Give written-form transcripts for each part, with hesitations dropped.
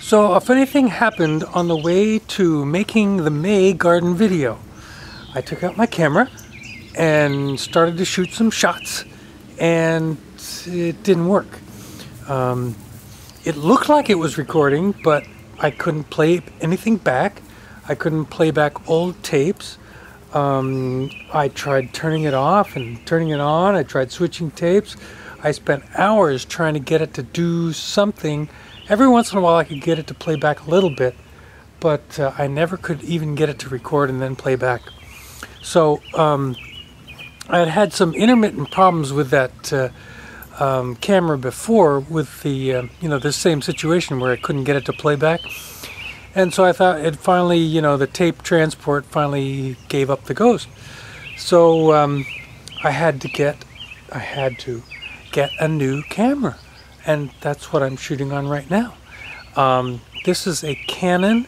So a funny thing happened on the way to making the May garden video. I took out my camera and started to shoot some shots, and it didn't work. It looked like it was recording, but I couldn't play anything back. I couldn't play back old tapes. I tried turning it off and turning it on. I tried switching tapes. I spent hours trying to get it to do something. Every once in a while I could get it to play back a little bit, but I never could even get it to record and then play back. So I had had some intermittent problems with that camera before, with the the same situation where I couldn't get it to play back. And so I thought it finally, the tape transport finally gave up the ghost. So I had to get a new camera, and that's what I'm shooting on right now. This is a Canon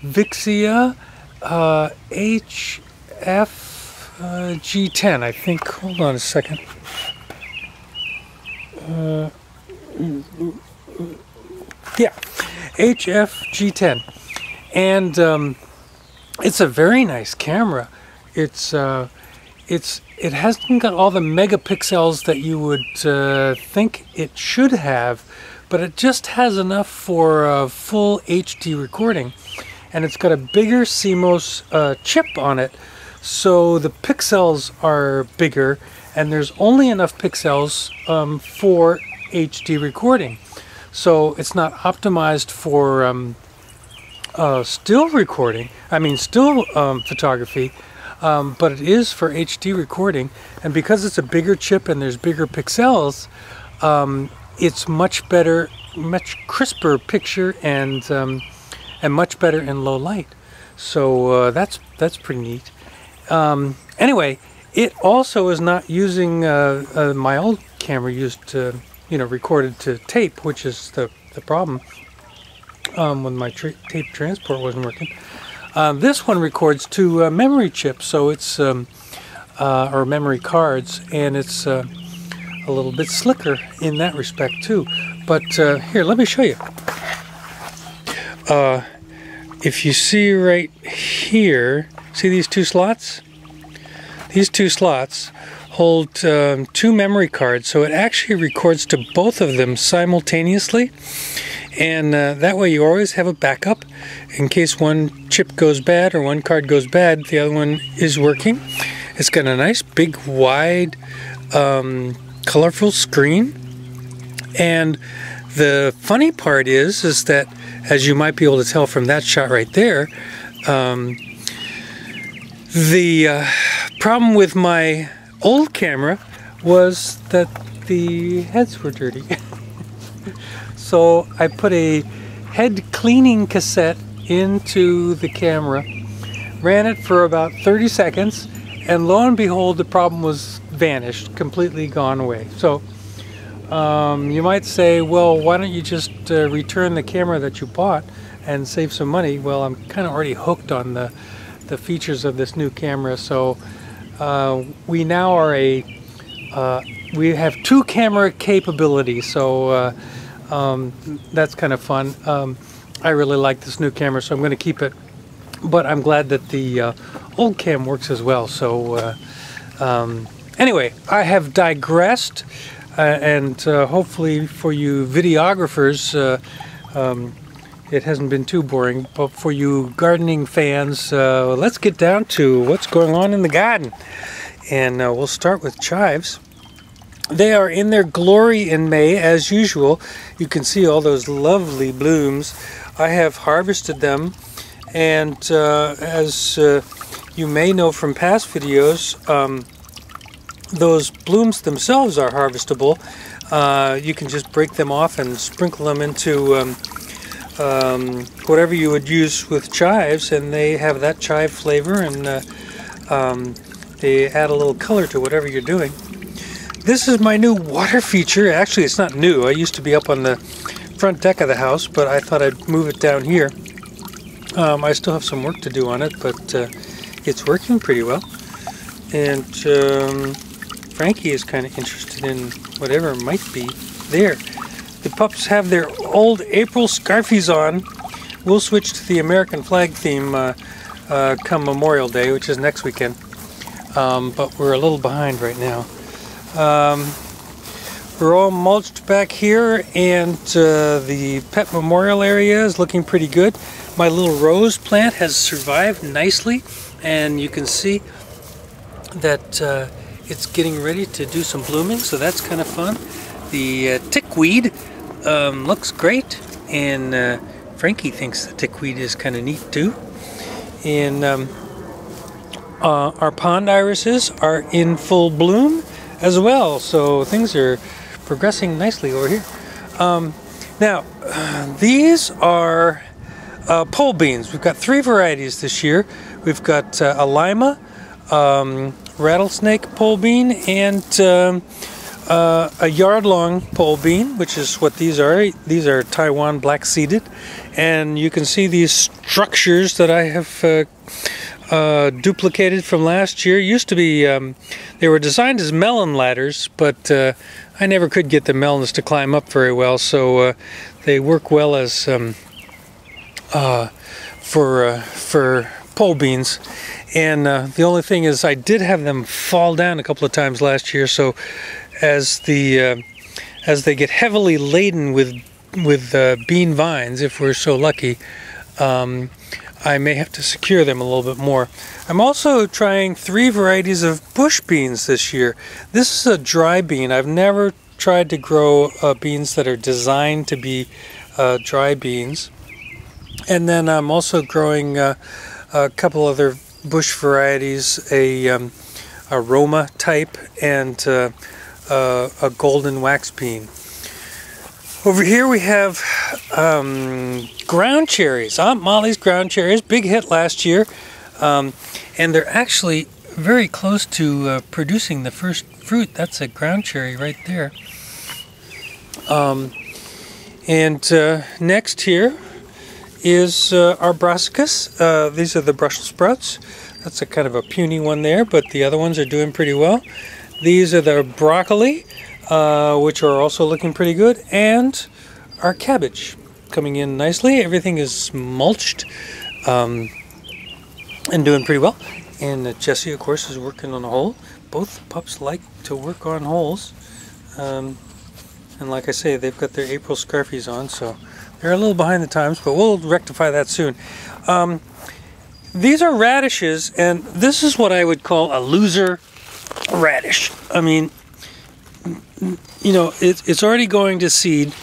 Vixia Hf G10, I think. Hold on a second. Yeah, Hf G10, and it's a very nice camera. It hasn't got all the megapixels that you would think it should have, but it just has enough for full HD recording, and it's got a bigger CMOS chip on it, so the pixels are bigger, and there's only enough pixels for HD recording. So it's not optimized for still recording, still photography, but it is for HD recording. And because it's a bigger chip and there's bigger pixels, it's much better, much crisper picture, and much better in low light. So that's pretty neat. Anyway, it also is not using my old camera used to, recorded to tape, which is the problem when my tape transport wasn't working. This one records to memory chips, so it's or memory cards, and it's a little bit slicker in that respect too. But here, let me show you. If you see right here, see these two slots? These two slots hold two memory cards, so it actually records to both of them simultaneously, and that way you always have a backup in case one chip goes bad or one card goes bad. The other one is working. It's got a nice big wide colorful screen, and the funny part is that, as you might be able to tell from that shot right there, the problem with my old camera was that the heads were dirty. So I put a head cleaning cassette into the camera, ran it for about 30 seconds, and lo and behold, the problem was vanished, completely gone away. So you might say, well, why don't you just return the camera that you bought and save some money? Well, I'm kind of already hooked on the features of this new camera, so we now are we have two camera capabilities, so that's kind of fun. I really like this new camera, so I'm going to keep it, but I'm glad that the old cam works as well. So anyway, I have digressed, and hopefully for you videographers it hasn't been too boring, but for you gardening fans, let's get down to what's going on in the garden. And we'll start with chives. They are in their glory in May, as usual. You can see all those lovely blooms. I have harvested them, and as you may know from past videos, those blooms themselves are harvestable. You can just break them off and sprinkle them into whatever you would use with chives, and they have that chive flavor, and they add a little color to whatever you're doing. This is my new water feature. Actually, it's not new. I used to be up on the front deck of the house, but I thought I'd move it down here. I still have some work to do on it, but it's working pretty well. And Frankie is kind of interested in whatever might be there. The pups have their old April scarfies on. We'll switch to the American flag theme come Memorial Day, which is next weekend. But we're a little behind right now. We're all mulched back here, and the pet memorial area is looking pretty good. My little rose plant has survived nicely, and you can see that it's getting ready to do some blooming, so that's kind of fun. The tickweed looks great, and Frankie thinks the tickweed is kind of neat too. And our pond irises are in full bloom as well, so things are progressing nicely over here. Now, these are pole beans. We've got 3 varieties this year. We've got a lima, rattlesnake pole bean, and a yard-long pole bean, which is what these are. These are Taiwan black-seeded, and you can see these structures that I have duplicated from last year. Used to be, they were designed as melon ladders, but I never could get the melons to climb up very well, so they work well as for pole beans. And the only thing is, I did have them fall down a couple of times last year, so as they get heavily laden with bean vines, if we're so lucky, I may have to secure them a little bit more. I'm also trying 3 varieties of bush beans this year. This is a dry bean. I've never tried to grow beans that are designed to be dry beans. And then I'm also growing a couple other bush varieties, a Roma type and a golden wax bean. Over here we have ground cherries, Aunt Molly's ground cherries, big hit last year, and they're actually very close to producing the first fruit. That's a ground cherry right there. Next here is our brassicas. These are the Brussels sprouts. That's a kind of a puny one there, but the other ones are doing pretty well. These are the broccoli, which are also looking pretty good, and our cabbage coming in nicely. Everything is mulched and doing pretty well. And Jessie, of course, is working on a hole. Both pups like to work on holes. And like I say, they've got their April scarfies on, so they're a little behind the times, but we'll rectify that soon. These are radishes, and this is what I would call a loser radish. I mean, you know, it's already going to seed,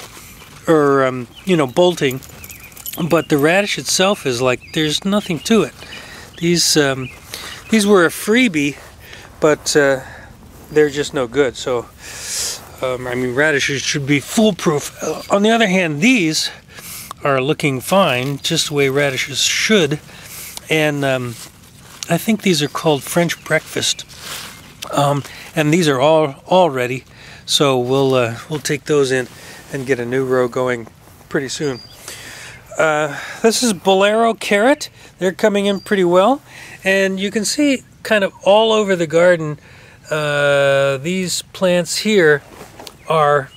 or you know, bolting, but the radish itself is like, there's nothing to it. These were a freebie, but they're just no good. So I mean, radishes should be foolproof. On the other hand, these are looking fine, just the way radishes should, and I think these are called French breakfast. And these are all ready, so we'll take those in and get a new row going pretty soon. This is Bolero Carrot. They're coming in pretty well, and you can see kind of all over the garden, these plants here are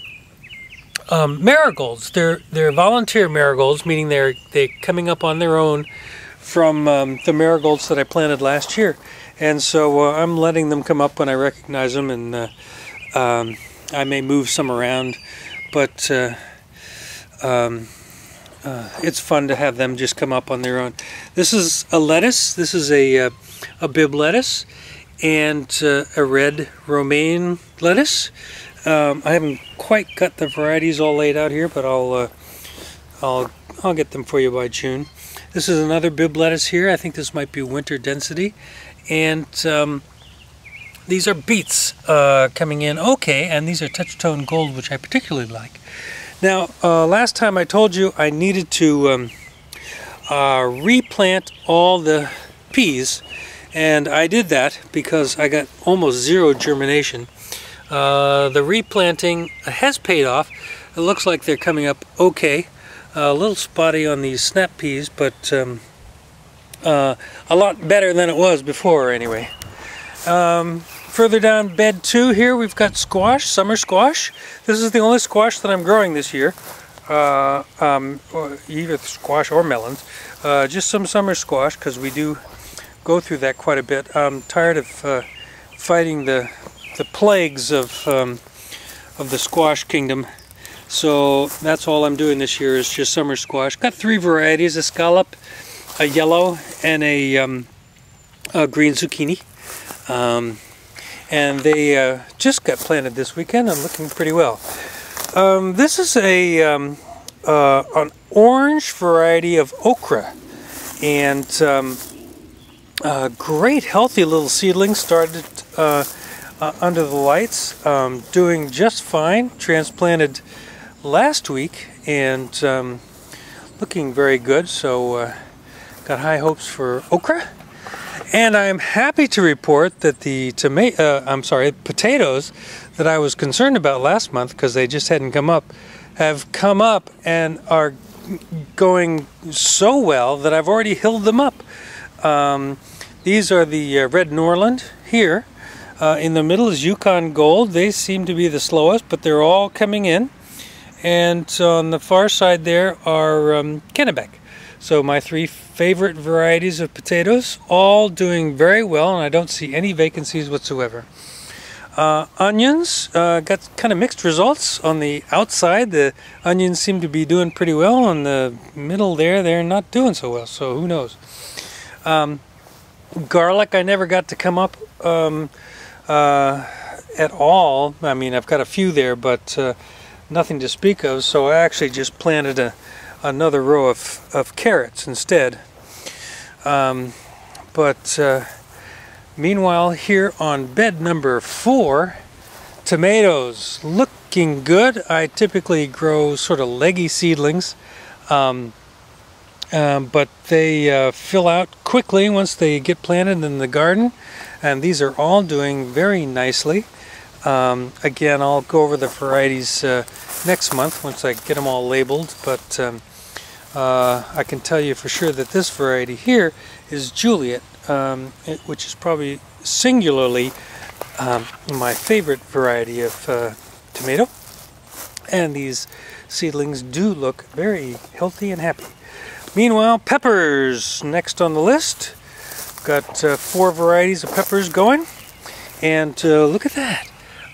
marigolds. They're volunteer marigolds, meaning they're coming up on their own from the marigolds that I planted last year. And so I'm letting them come up when I recognize them, and I may move some around, but it's fun to have them just come up on their own. This is a lettuce. This is a Bib lettuce and a red romaine lettuce. I haven't quite got the varieties all laid out here, but I'll get them for you by June. This is another Bib lettuce here. I think this might be winter density. And these are beets coming in okay, and these are touch-tone gold, which I particularly like. Now, last time I told you I needed to replant all the peas, and I did that because I got almost zero germination. The replanting has paid off. It looks like they're coming up okay. A little spotty on these snap peas, but a lot better than it was before anyway. Further down bed 2 here, we've got squash, summer squash. This is the only squash that I'm growing this year. Either squash or melons. Just some summer squash, because we do go through that quite a bit. I'm tired of fighting the plagues of the squash kingdom. So that's all I'm doing this year is just summer squash. Got 3 varieties: a scallop, a yellow, and a green zucchini. And they just got planted this weekend and looking pretty well. This is an orange variety of okra, and great healthy little seedling. Started under the lights, doing just fine. Transplanted last week and looking very good. So got high hopes for okra. And I'm happy to report that the potatoes that I was concerned about last month because they just hadn't come up, have come up and are going so well that I've already hilled them up. These are the Red Norland here. In the middle is Yukon Gold. They seem to be the slowest, but they're all coming in. And on the far side there are Kennebec. So my 3 favorite varieties of potatoes, all doing very well, and I don't see any vacancies whatsoever. Onions, got kind of mixed results. On the outside, the onions seem to be doing pretty well. On the middle there, they're not doing so well, so who knows. Garlic, I never got to come up at all. I mean, I've got a few there, but nothing to speak of, so I actually just planted another row of carrots instead. Meanwhile, here on bed number 4, tomatoes looking good. I typically grow sort of leggy seedlings, but they fill out quickly once they get planted in the garden, and these are all doing very nicely. Again, I'll go over the varieties next month once I get them all labeled, but I can tell you for sure that this variety here is Juliet, which is probably singularly my favorite variety of tomato. And these seedlings do look very healthy and happy. Meanwhile, peppers next on the list. Got 4 varieties of peppers going, and look at that.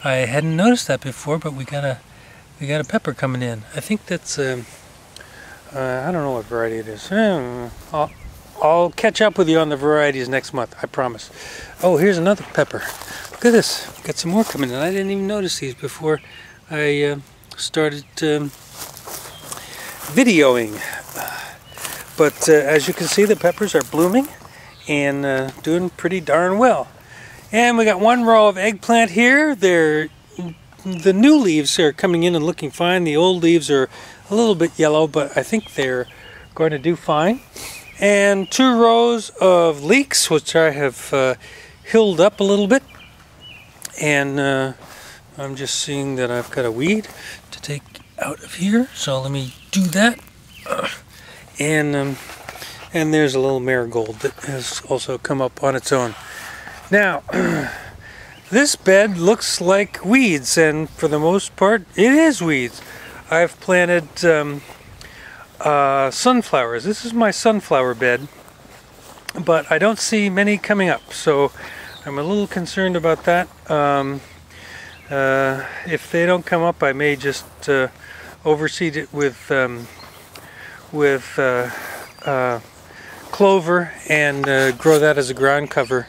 I hadn't noticed that before, but we got a pepper coming in. I think that's I don't know what variety it is. I'll catch up with you on the varieties next month, I promise. Oh, here's another pepper. Look at this. Got some more coming in. I didn't even notice these before I started videoing. But as you can see, the peppers are blooming and doing pretty darn well. And we got 1 row of eggplant here. The new leaves are coming in and looking fine. The old leaves are a little bit yellow, but I think they're going to do fine. And 2 rows of leeks, which I have hilled up a little bit. And I'm just seeing that I've got a weed to take out of here, so let me do that. And there's a little marigold that has also come up on its own. Now, this bed looks like weeds, and for the most part, it is weeds. I've planted sunflowers. This is my sunflower bed, but I don't see many coming up, so I'm a little concerned about that. If they don't come up, I may just overseed it with clover and grow that as a ground cover,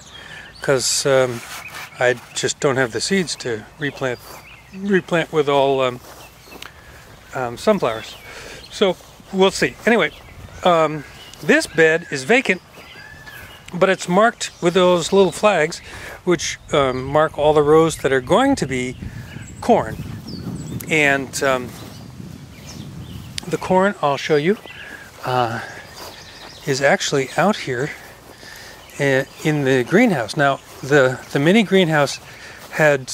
because I just don't have the seeds to replant with all sunflowers. So we'll see. Anyway, this bed is vacant, but it's marked with those little flags which mark all the rows that are going to be corn. And the corn, I'll show you, is actually out here in the greenhouse. Now, the mini greenhouse had,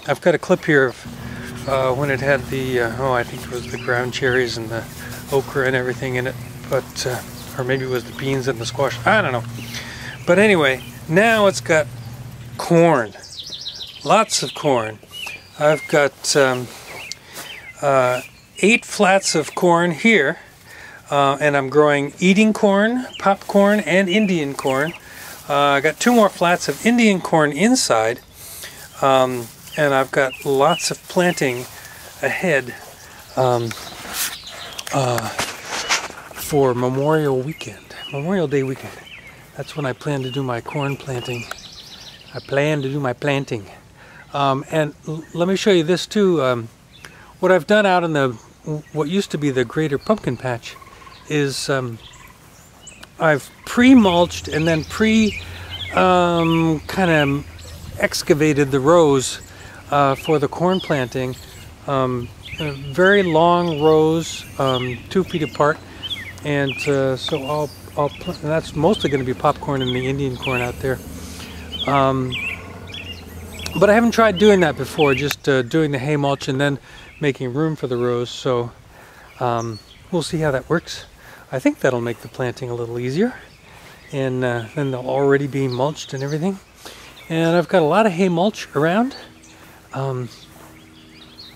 I've got a clip here of when it had the, I think it was the ground cherries and the okra and everything in it, but, or maybe it was the beans and the squash, I don't know. But anyway, now it's got corn. Lots of corn. I've got 8 flats of corn here, and I'm growing eating corn, popcorn, and Indian corn. I got 2 more flats of Indian corn inside, and I've got lots of planting ahead for Memorial Day weekend. That's when I plan to do my corn planting. I plan to do my planting. And let me show you this too. What I've done out in what used to be the greater pumpkin patch is I've pre-mulched and then kind of excavated the rows for the corn planting. Very long rows, 2 feet apart, and so and that's mostly going to be popcorn and the Indian corn out there. But I haven't tried doing that before, just doing the hay mulch and then making room for the rows, so we'll see how that works. I think that'll make the planting a little easier, and then they'll already be mulched and everything. And I've got a lot of hay mulch around,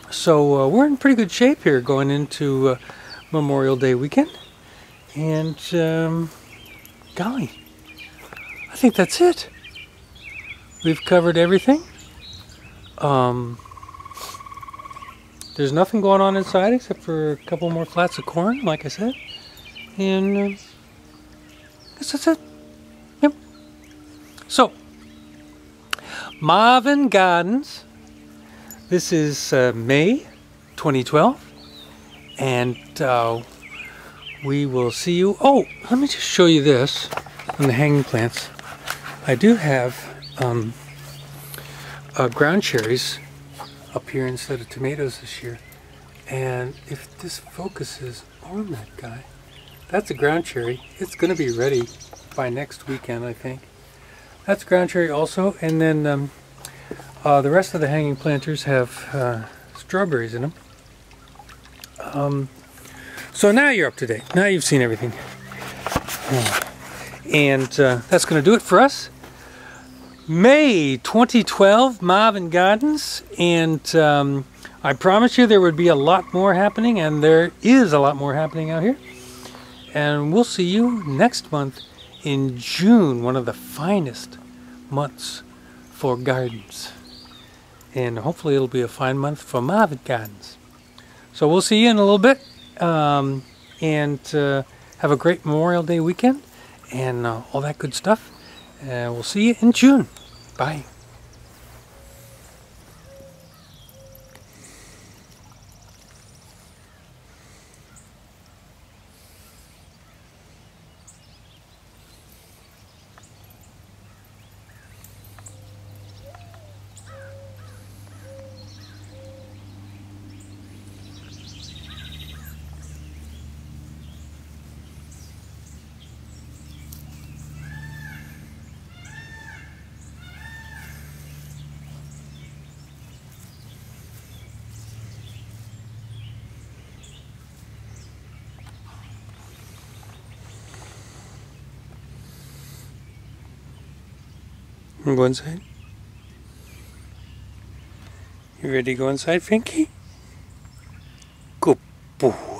so we're in pretty good shape here going into Memorial Day weekend. And golly, I think that's it. We've covered everything. There's nothing going on inside except for a couple more flats of corn, like I said. And I guess that's it. Yep. So, Marvin Gardens. This is May 2012. And we will see you. Oh, let me just show you this on the hanging plants. I do have ground cherries up here instead of tomatoes this year. And if this focuses on that guy, that's a ground cherry. It's going to be ready by next weekend, I think. That's ground cherry also. And then the rest of the hanging planters have strawberries in them. So now you're up to date. Now you've seen everything. And that's going to do it for us. May 2012, Marvin Gardens. And I promised you there would be a lot more happening, and there is a lot more happening out here. And we'll see you next month in June, one of the finest months for gardens. And hopefully it'll be a fine month for Marvin Gardens. So we'll see you in a little bit. And have a great Memorial Day weekend and all that good stuff. And we'll see you in June. Bye. Wanna go inside? You ready to go inside, Finky? Good boy.